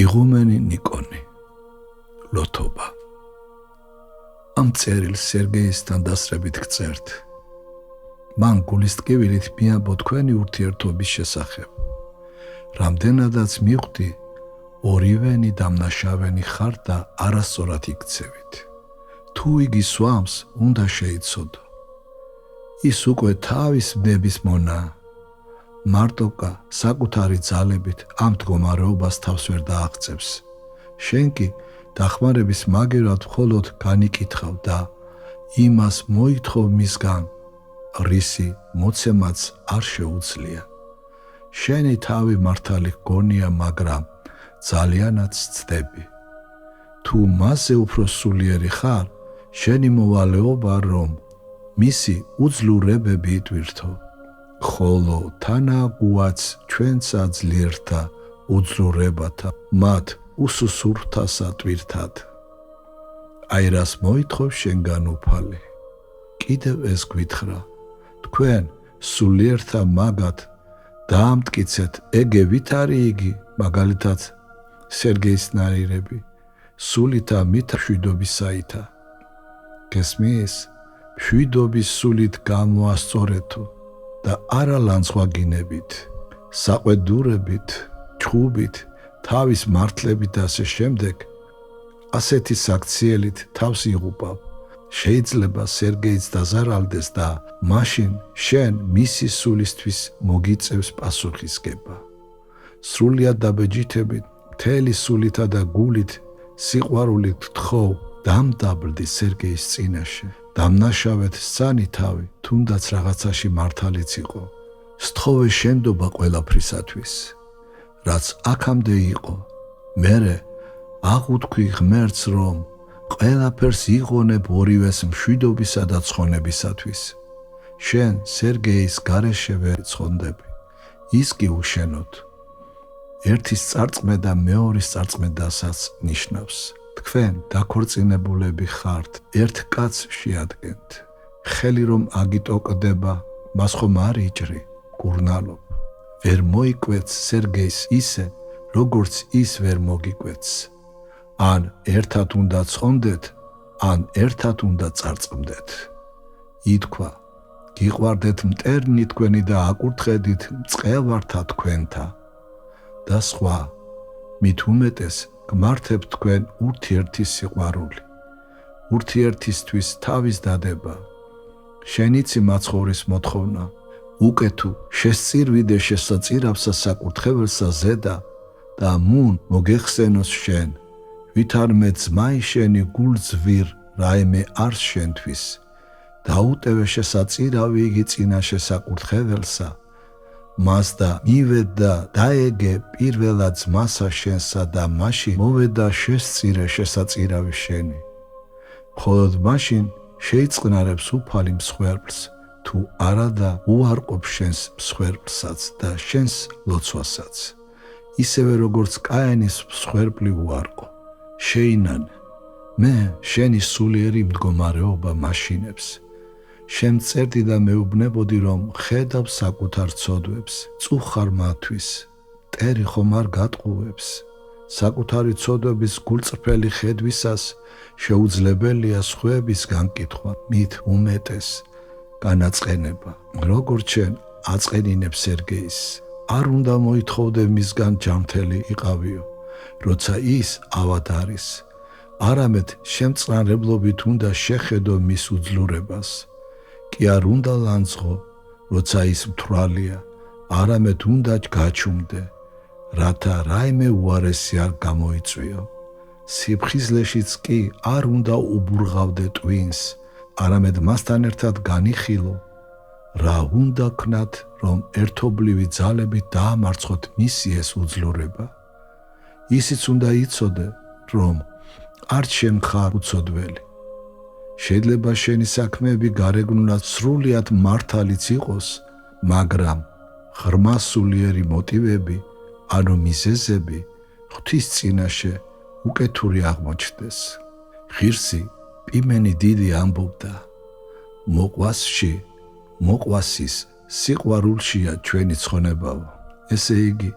იღუმენი ნიკონი, ლოთობა. ამ წერილს სერგეისთან დასწრებით გწერთ. მან გულის ტკივილით მიამბო თქვენი ურთიერთობის შესახებ. რამდენადაც მივხვდი, ორივენი დამნაშავენი ხართ და არასწორად იქცევით. თუ იგი სვამს, უნდა შეიცოდო. ის უკვე თავის ბნების მონაა. მარტოკა საკუთარი ძალებით ამ მდგომარეობას თავს ვერ დააღწევს. შენ კი დახმარების მაგერად მხოლოდ განიკითხავ და იმას მოითხოვ მისგან, რისი მოცემაც არ შეუძლია. შენი თავი მართალი გონია, მაგრამ ძალიანაც ცდები. თუ მასზე უფრო სულიერი ხარ, შენი მოვალეობა რომ მისი უძლურებები იტვირთო. ხოლო თანაგუაც ჩვენც აძლიერთა უძლურებათა მათ უსუსურთასა ტვირთად. აი რას მოითხოვ შენგან უფალი. კიდევ ეს გვითხრა, თქვენ სულიერთა მაგათ დაამტკიცეთ, ეგე ვით არის იგი, მაგალითად სერგეის ნაირები, სულითა მითა მშვიდობისაითა. გესმის? მშვიდობის სულით გამოასწორეთო და არა ლანცვაგინებით, საყვედურებით, ჩხუბით, თავის მართლებით და ასე შემდეგ. ასეთი საქციელით თავს იღუპავ. შეიძლება სერგეიც დაზარალდეს და მაშინ შენ მისი სულისთვის მოგიწევს პასუხისგება. სრულიად დაბეჯითებით, მთელი სულითა და გულით, სიყვარულით გთხოვ, დამდაბლდი სერგეის წინაშე. დამნაშავედ სცანი თავი, თუნდაც რაღაცაში მართალიც იყო. სთხოვე შენდობა ყველაფრისათვის, რაც აქამდე იყო. მერე აღუთქვი ღმერთს, რომ ყველაფერს იღონებ ორივეს მშვიდობისა და ცხონებისათვის. შენ სერგეის გარეშე ვერ ცხონდები, ის კი უშენოდ. ერთის წარწმე და მეორის წარწმედასაც ნიშნავს. თქვენ დაქორწინებულები ხართ, ერთ კაცს შეადგენთ. ხელი რომ აგიტოკდება, მას ხომ არ იჭრი, გურნალობ. ვერ მოიკვეთს სერგეის ისე, როგორც ის ვერ მოგიკვეთს. ან ერთად უნდა ცხონდეთ, ან ერთად უნდა წარწმდეთ. ითქვა, გიყვარდეთ მტერნი თქვენი და აკურთხედით მწყელვართა თქვენთა. და სხვა, მით უმეტეს გმართებთ თქვენ ურთიერთის სიყვარული. ურთიერთისთვის თავის დადება. შენიცი მაცხოვრის მოთხოვნა, უკეთუ შესწირვიდე შესაწირავსა საკურთხეველსა ზედა და მუნ მოგეხსენოს შენ. ვითარმე ძმაი შენი გულძვირ რაიმე არს შენთვის. დაუტევე შესაწირავი იგი წინაშე საკურთხეველსა. მას და მივედ და დაეგე პირველად ძმასა შენსა და მაშინ მოვედა შესწირე შესაწირავი შენი. მხოლოდ მაშინ შეიწყნარებს უფალი მსხვერპლს, თუ არა და უარყოფ შენს მსხვერპლსაც და შენს ლოცვასაც. ისევე როგორც კაენის მსხვერპლი უარყო. შეინანე, მე შენი სულიერი მდგომარეობა მაშინებს. შემწერდი და მეუბნებოდი, რომ ხედავ საკუთარ ცოდვებს, წუხარ მათთვის, მტერი ხომ არ გატყუებს. საკუთარი ცოდვების გულწრფელი ხედვისას შეუძლებელია სხვების განკითხვა, მით უმეტეს განაწყენება. როგორც შენ აწყენინებ სერგეის, არ უნდა მოითხოვდე მისგან ჯანმრთელი იყავიო, როცა ის ავად არის. არამედ შემწყნარებლობით უნდა შეხედო მის უძლურებას. კი არ უნდა ლანძღო, როცა ის მთვრალია, არამედ უნდა გაჩუმდე, რათა რაიმე უარესი არ გამოიწვიო. სიფხიზლეშიც კი არ უნდა უბურღავდე ტვინს, არამედ მასთან ერთად განიხილო, რა უნდა ქნათ, რომ ერთობლივი ძალებით დაამარცხოთ მისი ეს უძლურება. ისიც უნდა იცოდე, რომ არ შემხარ უცოდველი. შეიძლება შენი საქმეები გარეგნულად სრულიად მართალიც იყოს, მაგრამ ღრმა სულიერი მოტივები, ანუ მიზეზები, ღვთის წინაშე უკეთური აღმოჩნდეს. ღირსი პიმენი დიდი ამბობდა, მოყვასში, მოყვასის სიყვარულშია ჩვენი ცხონებაო. ესე იგი,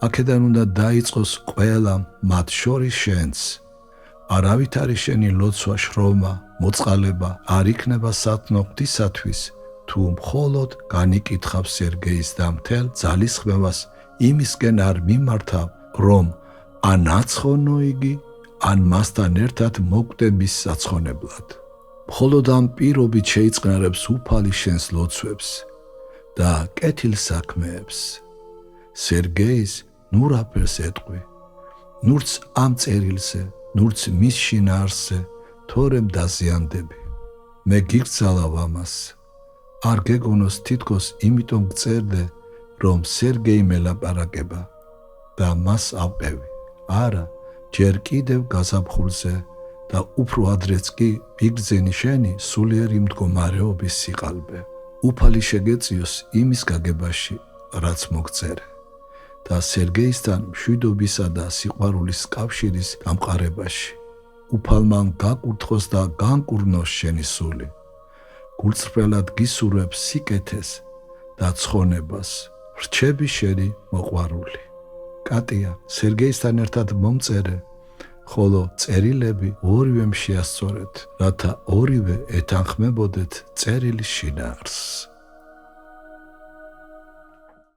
აქედან უნდა დაიწყოს ყველა, მათ შორის შენც. არავით არის შენი ლოცვა, შრომა, მოწყალება არ იქნება სათნო ღვთისათვის, თუ მხოლოდ განიკითხავ სერგეის და მთელ ძალისხმევას იმისკენ არ მიმართავ, რომ ან აცხონო იგი, ან მასთან ერთად მოკვდე მის საცხონებლად. მხოლოდ ამ პირობით შეიწყნარებს უფალი შენს ლოცვებს და კეთილ საქმეებს. სერგეის ნურ აფერს ეტყვი, ნურც ამ წერილზე, ნურც მის შინაარსზე, თორემ დაზიანდები. მე გიგრძალავ ამას. არ გეგონოს თითქოს იმიტომ გწერდე, რომ სერგეი მელაპარაკება და მას ავყევი. არა, ჯერ კიდევ გაზაფხულზე და უფრო ადრეც კი მიგრძენი შენი სულიერი მდგომარეობის სიყალბე. უფალი შეგეწიოს იმის გაგებაში, რაც მოგწერე და სერგეისთან მშვიდობისა და სიყვარულის კავშირის გამყარებაში. უფალმა გაკურთხოს და განკურნოს შენი სული. გულწრფელად გისურვებს სიკეთეს და ცხონებას. ვრჩები შენი მოყვარული. კატია, სერგეისთან ერთად მომწერე, ხოლო წერილები ორივემ შეასწორეთ, რათა ორივე ეთანხმებოდეთ წერილის შინაარსს.